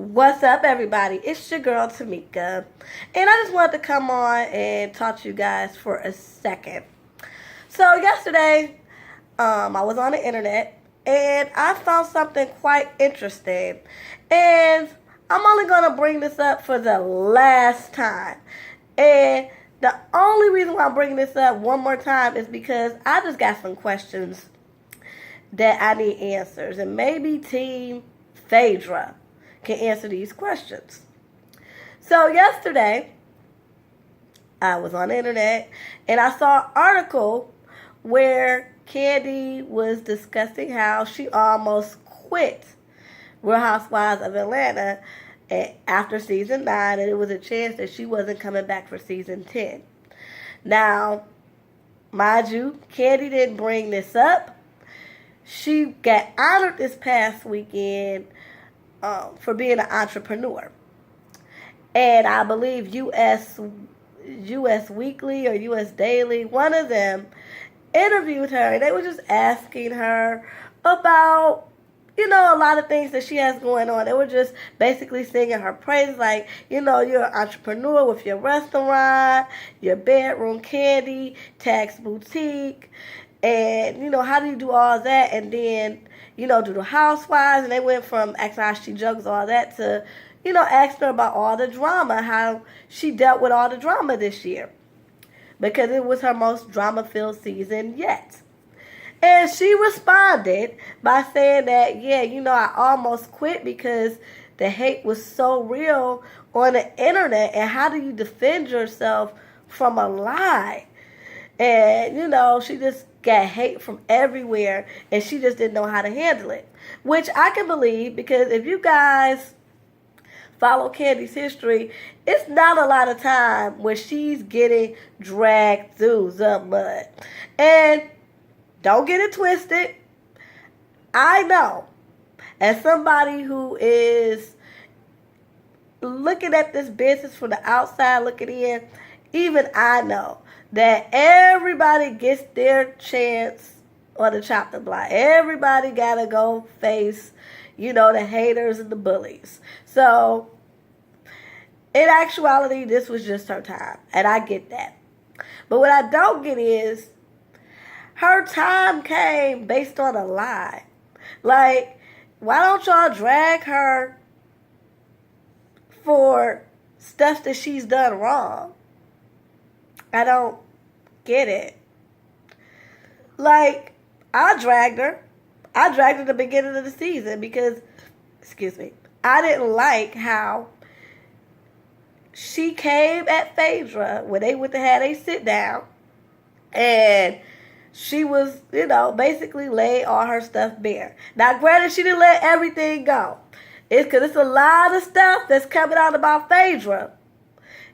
What's up, everybody? It's your girl Tamika, and I just wanted to come on and talk to you guys for a second. So yesterday, I was on the internet and I found something quite interesting, and I'm only gonna bring this up for the last time. And the only reason why I'm bringing this up one more time is because I just got some questions that I need answers, and maybe Team Phaedra can answer these questions. So yesterday, I was on the internet and I saw an article where Kandi was discussing how she almost quit Real Housewives of Atlanta after season 9, and it was a chance that she wasn't coming back for season 10. Now, mind you, Kandi didn't bring this up. She got honored this past weekend for being an entrepreneur. And I believe US Weekly or US Daily, one of them, interviewed her, and they were just asking her about, a lot of things that she has going on. They were just basically singing her praises, like, you're an entrepreneur with your restaurant, your bedroom candy, tax boutique, and, how do you do all that? And then, do the housewives, and they went from asking how she juggles all that to, asking her about all the drama, how she dealt with all the drama this year. Because it was her most drama-filled season yet. And she responded by saying that, I almost quit because the hate was so real on the internet. And how do you defend yourself from a lie? And, she just got hate from everywhere, and she just didn't know how to handle it. Which I can believe, because if you guys follow Kandi's history, it's not a lot of time where she's getting dragged through the mud. And don't get it twisted. I know, as somebody who is looking at this business from the outside looking in, even I know that everybody gets their chance on the chopping block. Everybody gotta go face, the haters and the bullies. So, in actuality, this was just her time, and I get that. But what I don't get is, her time came based on a lie. Like, why don't y'all drag her for stuff that she's done wrong? I don't get it. Like, I dragged her at the beginning of the season because, I didn't like how she came at Phaedra when they went to have a sit down, and she was, basically laid all her stuff bare. Now, granted, she didn't let everything go. It's because it's a lot of stuff that's coming out about Phaedra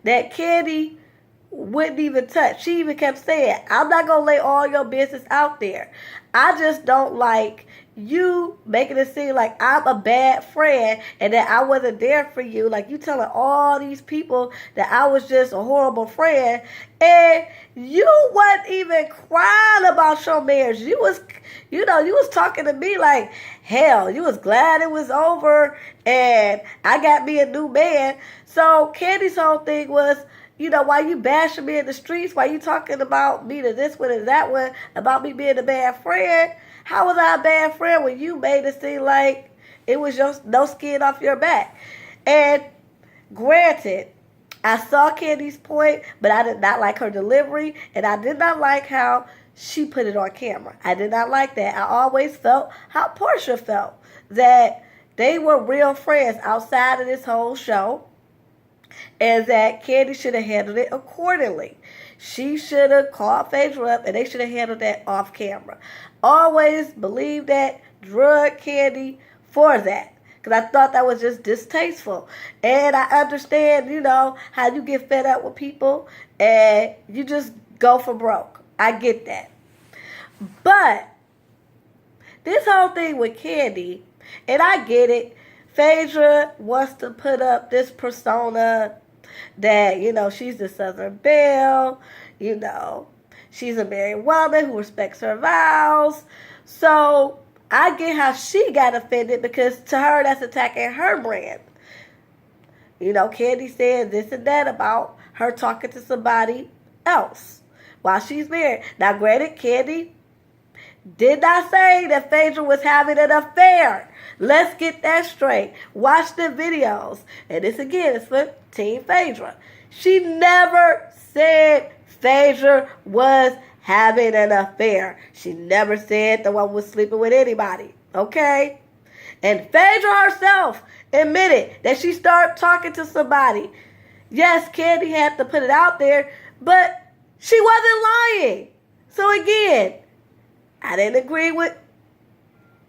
that Kandi wouldn't even touch. She even kept saying, I'm not going to lay all your business out there. I just don't like you making it seem like I'm a bad friend and that I wasn't there for you. Like, you telling all these people that I was just a horrible friend, and you wasn't even crying about your marriage. You was, you was talking to me like, hell, you was glad it was over and I got me a new man. So Kandi's whole thing was, why you bashing me in the streets? Why you talking about me to this one and that one, about me being a bad friend? How was I a bad friend when you made it seem like it was just no skin off your back? And granted, I saw Kandi's point, but I did not like her delivery, and I did not like how she put it on camera. I did not like that. I always felt how Portia felt, that they were real friends outside of this whole show, and that Kandi should have handled it accordingly. She should have called Phaedra up, and they should have handled that off camera. Always believed that, drug Kandi for that, because I thought that was just distasteful. And I understand, how you get fed up with people and you just go for broke. I get that. But this whole thing with Kandi, and I get it, Phaedra wants to put up this persona that, she's the Southern Belle, she's a married woman who respects her vows. So I get how she got offended, because to her, that's attacking her brand. You know, Kandi said this and that about her talking to somebody else while she's married. Now, granted, Kandi did not say that Phaedra was having an affair. Let's get that straight. Watch the videos. And this again is for Team Phaedra. She never said Phaedra was having an affair. She never said the one was sleeping with anybody. Okay? And Phaedra herself admitted that she started talking to somebody. Yes, Kandi had to put it out there, but she wasn't lying. So again, I didn't agree with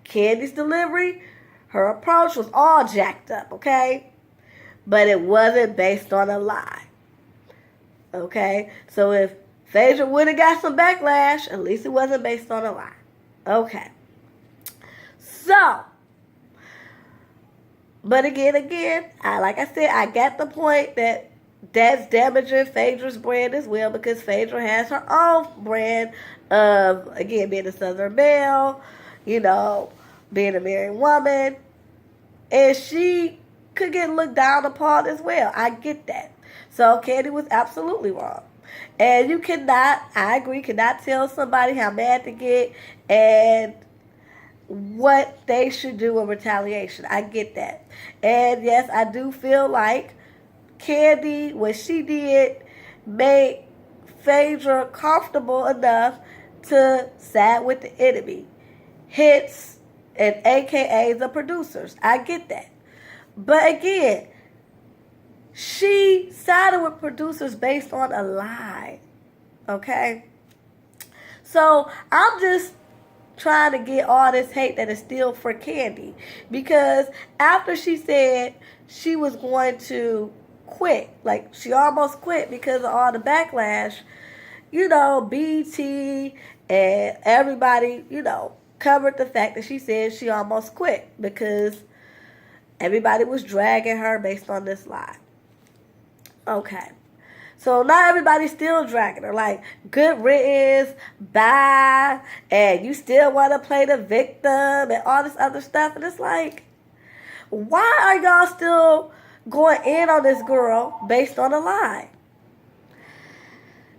Kandi's delivery. Her approach was all jacked up, okay? But it wasn't based on a lie. Okay? So if Phaedra would have got some backlash, at least it wasn't based on a lie. Okay. So, but again, like I said, I got the point that that's damaging Phaedra's brand as well, because Phaedra has her own brand of, again, being a Southern belle, you know, being a married woman, and she could get looked down upon as well. I get that. So Kandi was absolutely wrong. And you cannot, I agree, cannot tell somebody how mad to get and what they should do in retaliation. I get that. And yes, I do feel like Kandi, what she did, made Phaedra comfortable enough to side with the enemy. Hits and AKA the producers. I get that. But again, she sided with producers based on a lie. Okay? So I'm just trying to get all this hate that is still for Kandi. Because after she said she was going to quit, like she almost quit because of all the backlash, you know, BT and everybody, you know, covered the fact that she said she almost quit because everybody was dragging her based on this lie. Okay. So not everybody's still dragging her. Like, good riddance, bye, and you still want to play the victim and all this other stuff. And it's like, why are y'all still going in on this girl based on a lie?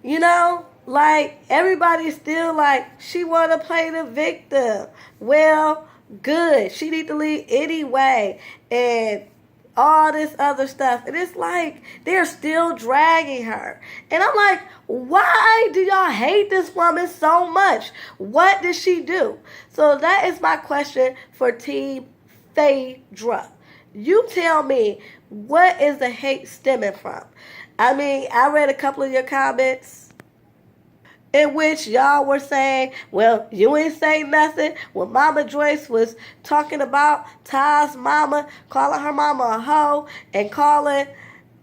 You know, like, everybody's still like, she want to play the victim. Well, good. She need to leave anyway. And all this other stuff. And it's like, they're still dragging her. And I'm like, why do y'all hate this woman so much? What did she do? So that is my question for Team Phaedra. You tell me, what is the hate stemming from? I mean, I read a couple of your comments in which y'all were saying, well, you ain't say nothing when Mama Joyce was talking about Ty's mama, calling her mama a hoe, and calling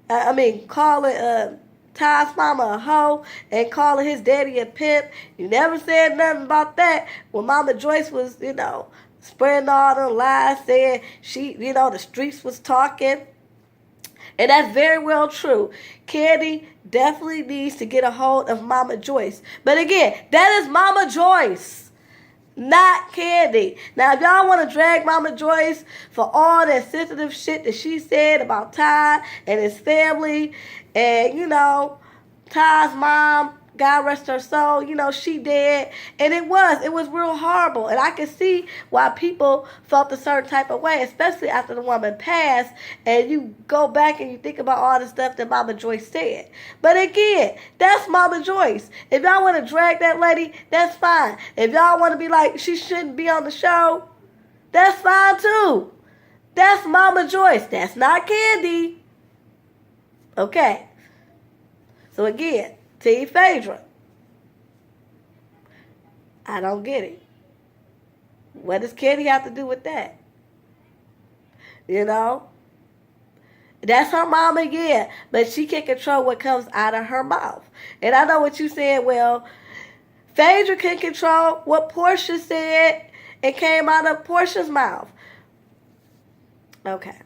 Ty's mama a hoe, and calling his daddy a pimp. You never said nothing about that when Mama Joyce was, you know, spreading all the lies, saying she, you know, the streets was talking. And that's very well true. Kandi definitely needs to get a hold of Mama Joyce. But again, that is Mama Joyce, not Kandi. Now, if y'all want to drag Mama Joyce for all that sensitive shit that she said about Ty and his family, and, you know, Ty's mom, God rest her soul, you know, she dead. And it was real horrible. And I can see why people felt a certain type of way, especially after the woman passed, and you go back and you think about all the stuff that Mama Joyce said. But again, that's Mama Joyce. If y'all want to drag that lady, that's fine. If y'all want to be like, she shouldn't be on the show, that's fine too. That's Mama Joyce. That's not Kandi. Okay. So again, Team Phaedra, I don't get it. What does Kandi have to do with that? You know? That's her mama, yeah. But she can control what comes out of her mouth. And I know what you said, well, Phaedra can control what Portia said and came out of Portia's mouth. Okay.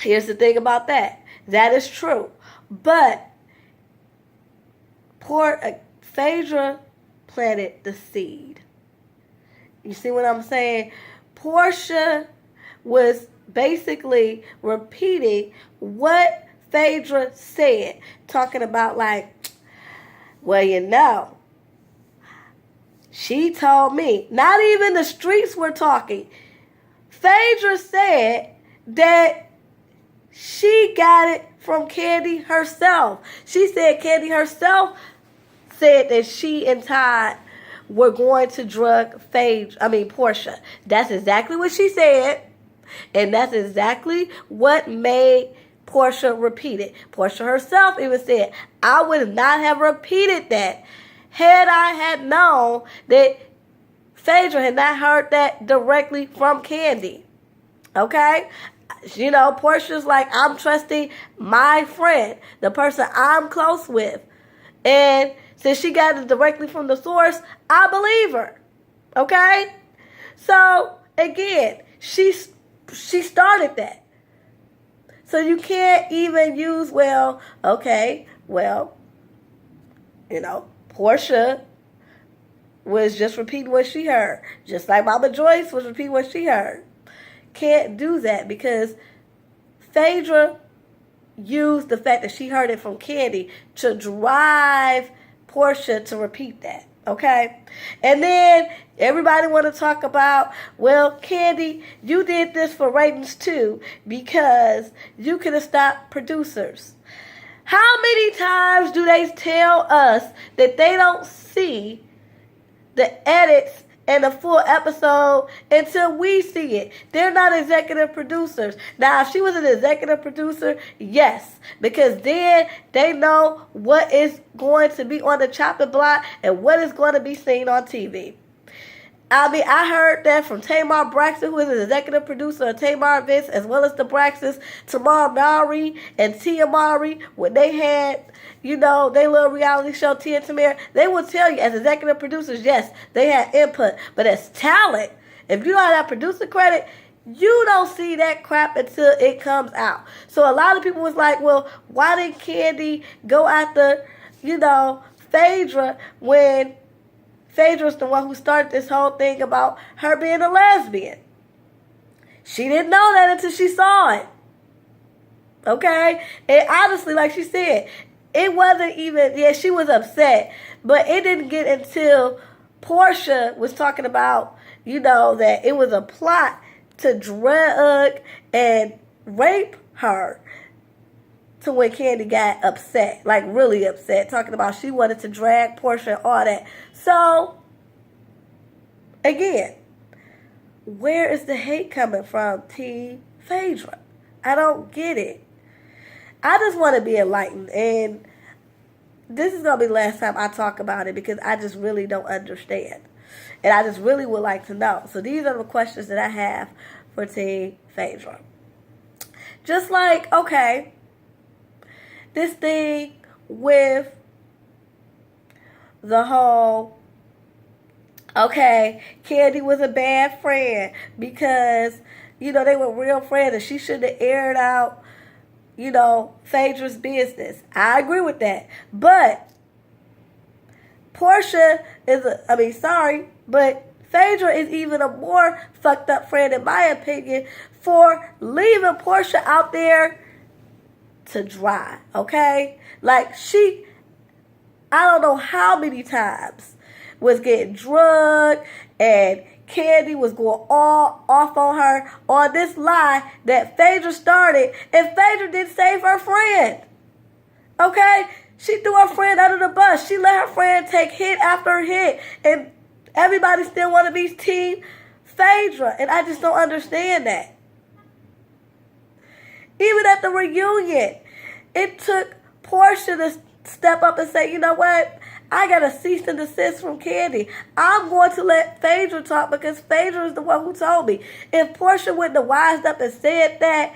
Here's the thing about that. That is true. But Phaedra planted the seed. You see what I'm saying? Portia was basically repeating what Phaedra said, talking about like, well, you know, she told me. Not even the streets were talking. Phaedra said that she got it from Kandi herself. She said Kandi herself said that she and Todd were going to drug Portia. That's exactly what she said. And that's exactly what made Portia repeat it. Portia herself even said, I would not have repeated that had I had known that Phaedra had not heard that directly from Kandi. Okay? You know, Portia's like, I'm trusting my friend, the person I'm close with. And since she got it directly from the source, I believe her. Okay? So, again, she started that. So you can't even use, Portia was just repeating what she heard. Just like Mama Joyce was repeating what she heard. Can't do that because Phaedra used the fact that she heard it from Kandi to drive Portia to repeat that. Okay? And then everybody want to talk about, well, Kandi, you did this for ratings too because you could have stopped producers. How many times do they tell us that they don't see the edits and the full episode until we see it? They're not executive producers. Now, if she was an executive producer, yes, because then they know what is going to be on the chopping block and what is going to be seen on TV. I heard that from Tamar Braxton, who is an executive producer of Tamar Events, as well as the Braxtons, Tamar Mowry and Tia Mowry, when they had, their little reality show, Tia and Tamir, they will tell you, as executive producers, yes, they had input. But as talent, if you don't have that producer credit, you don't see that crap until it comes out. So a lot of people was like, well, why did Kandi go after, Phaedra when Phaedra's the one who started this whole thing about her being a lesbian? She didn't know that until she saw it. Okay? And honestly, like she said, it wasn't even, she was upset, but it didn't get until Portia was talking about, that it was a plot to drug and rape her, to when Kandi got upset, like really upset, talking about she wanted to drag Portia and all that. So, again, where is the hate coming from, Team Phaedra? I don't get it. I just want to be enlightened, and this is going to be the last time I talk about it because I just really don't understand. And I just really would like to know. So these are the questions that I have for Team Phaedra. Just like, okay, this thing with the whole, Kandi was a bad friend because, they were real friends and she shouldn't have aired out, Phaedra's business. I agree with that. But Portia but Phaedra is even a more fucked up friend, in my opinion, for leaving Portia out there to dry, okay? Like, I don't know how many times was getting drugged and Kandi was going all off on her on this lie that Phaedra started, and Phaedra didn't save her friend. Okay? She threw her friend under the bus. She let her friend take hit after hit, and everybody still want to be Team Phaedra, and I just don't understand that. Even at the reunion, it took Portia to step up and say, you know what? I got a cease and desist from Kandi. I'm going to let Phaedra talk because Phaedra is the one who told me. If Portia wouldn't have wised up and said that,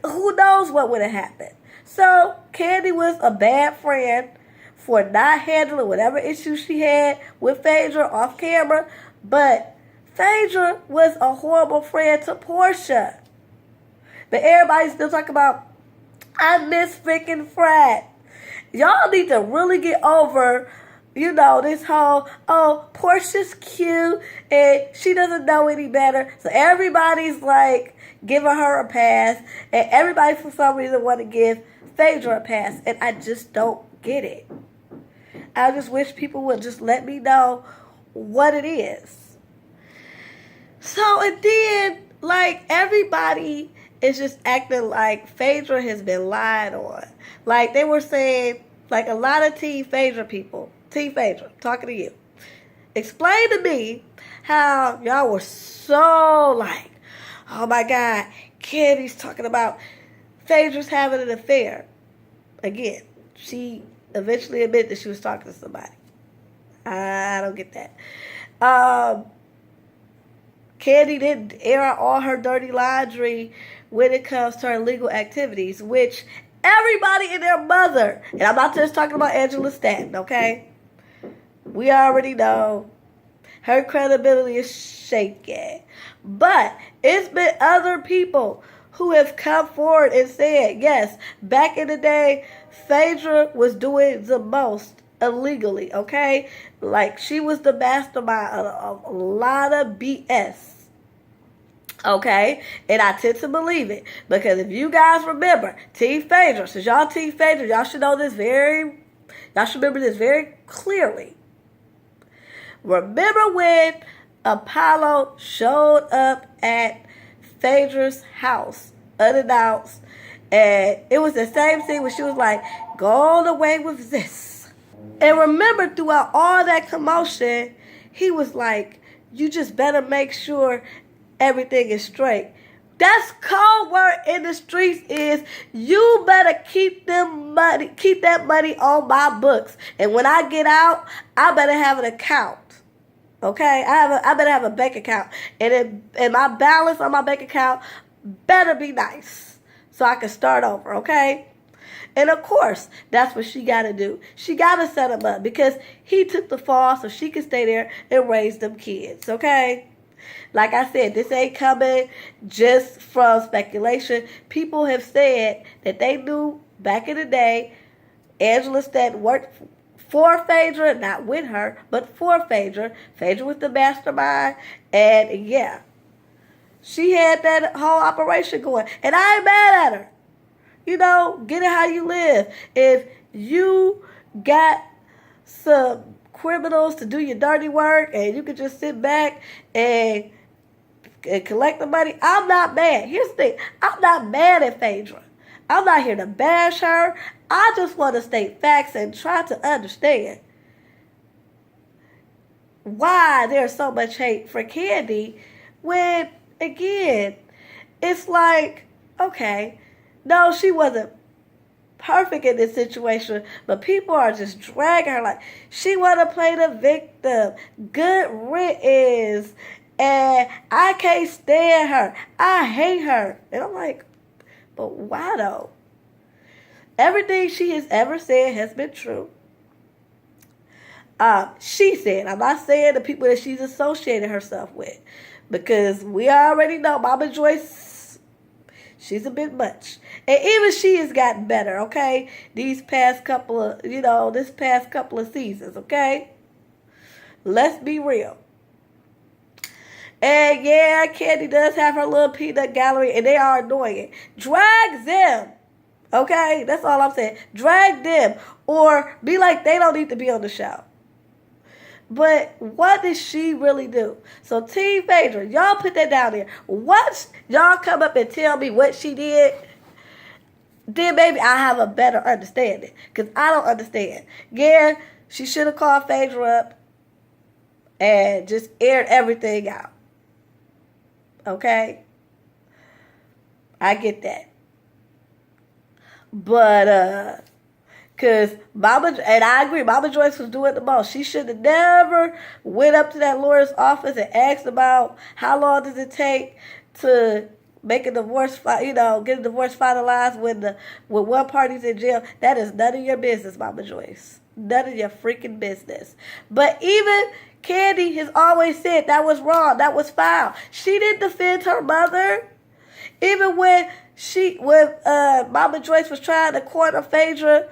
who knows what would have happened. So Kandi was a bad friend for not handling whatever issues she had with Phaedra off camera. But Phaedra was a horrible friend to Portia. But everybody's still talking about, I miss freaking Frat. Y'all need to really get over this whole, oh, Portia's cute and she doesn't know any better. So everybody's like giving her a pass, and everybody for some reason want to give Phaedra a pass, and I just don't get it. I just wish people would just let me know what it is. So, and then, like, everybody is just acting like Phaedra has been lied on. Like, they were saying, like, a lot of Team Phaedra people, Team Phaedra, talking to you, explain to me how y'all were so like, oh my God, Kandi's talking about Phaedra's having an affair. Again, she eventually admitted that she was talking to somebody. I don't get that. Kandi didn't air out all her dirty laundry when it comes to her legal activities, which everybody and their mother, and I'm not just talking about Angela Stanton, okay? We already know her credibility is shaky. But it's been other people who have come forward and said, yes, back in the day, Phaedra was doing the most illegally, okay? Like, she was the mastermind of a lot of BS. Okay, and I tend to believe it, because if you guys remember, Team Phaedra, since y'all Team Phaedra, y'all should remember this very clearly. Remember when Apollo showed up at Phaedra's house unannounced, and it was the same thing when she was like, go on away with this. And remember, throughout all that commotion, he was like, you just better make sure everything is straight. That's code word in the streets is, you better keep that money on my books. And when I get out, I better have an account. Okay? I better have a bank account. And my balance on my bank account better be nice, so I can start over, okay? And of course, that's what she got to do. She got to set him up, because he took the fall so she could stay there and raise them kids, okay? Like I said, this ain't coming just from speculation. People have said that they knew back in the day Angela Stanton worked for Phaedra, not with her, but for Phaedra. Phaedra was the mastermind, and yeah, she had that whole operation going. And I ain't mad at her. Get it how you live. If you got some criminals to do your dirty work and you can just sit back and collect the money, I'm not mad. Here's the thing. I'm not mad at Phaedra. I'm not here to bash her. I just want to state facts and try to understand why there's so much hate for Kandi when, again, it's like, okay, no, she wasn't perfect in this situation, but people are just dragging her like she want to play the victim. Good riddance. And I can't stand her. I hate her. And I'm like, but why though? Everything she has ever said has been true. She said, I'm not saying the people that she's associated herself with, because we already know Mama Joyce, she's a bit much. And even she has gotten better, okay? This past couple of seasons, okay? Let's be real. And yeah, Kandi does have her little peanut gallery, and they are annoying. Drag them, okay? That's all I'm saying. Drag them, or be like they don't need to be on the show. But what did she really do? So Team Phaedra, y'all put that down there. Once y'all come up and tell me what she did, then maybe I have a better understanding, because I don't understand. Yeah, she should have called Phaedra up and just aired everything out. Okay? I get that. But, because and I agree, Mama Joyce was doing the most. She should have never went up to that lawyer's office and asked about how long does it take to make a divorce, get a divorce finalized when one party's in jail. That is none of your business, Mama Joyce. None of your freaking business. But even Kandi has always said that was wrong. That was foul. She didn't defend her mother. Even when Mama Joyce was trying to corner Phaedra,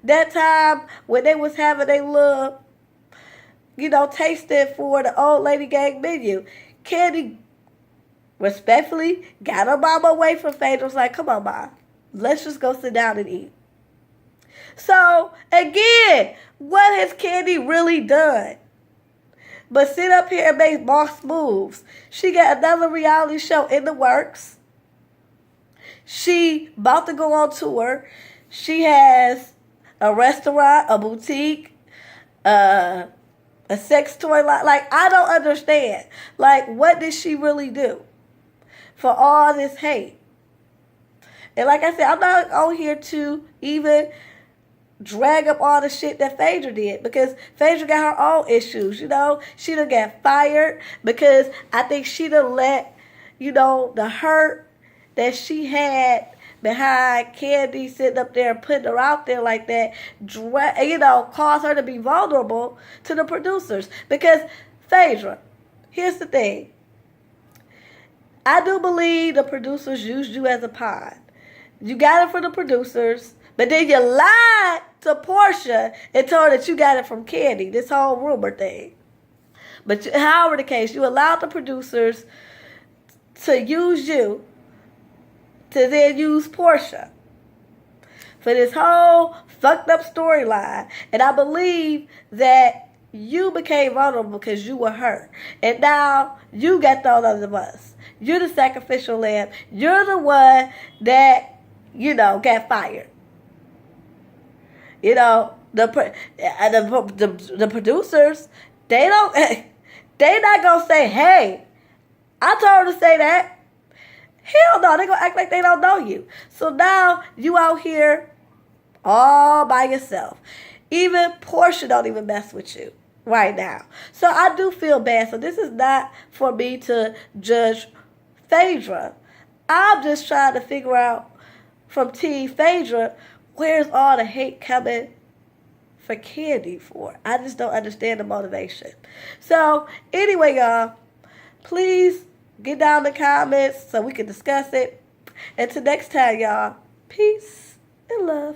That time when they was having a little, tasting for the old lady gang menu, Kandi respectfully got her mama away from Phaedra. Was like, come on, ma. Let's just go sit down and eat. So, again, what has Kandi really done? But sit up here and make boss moves. She got another reality show in the works. She about to go on tour. She has a restaurant, a boutique, a sex toy line. Like, I don't understand. Like, what did she really do for all this hate? And like I said, I'm not on here to even drag up all the shit that Phaedra did, because Phaedra got her own issues, She done got fired because I think she done let, the hurt that she had behind Kandi sitting up there and putting her out there like that, caused her to be vulnerable to the producers. Because Phaedra, here's the thing. I do believe the producers used you as a pawn. You got it from the producers, but then you lied to Portia and told her that you got it from Kandi, this whole rumor thing. But however the case, you allowed the producers to use you to then use Portia for this whole fucked up storyline. And I believe that you became vulnerable because you were hurt. And now you got thrown under the bus. You're the sacrificial lamb. You're the one that, got fired. The producers, they not gonna say, hey, I told her to say that. Hell no, they gonna act like they don't know you. So now you out here all by yourself. Even Portia don't even mess with you right now. So I do feel bad. So this is not for me to judge Phaedra. I'm just trying to figure out from Team Phaedra, where's all the hate coming for Kandi for? I just don't understand the motivation. So anyway, y'all, please get down in the comments so we can discuss it. Until next time, y'all, peace and love.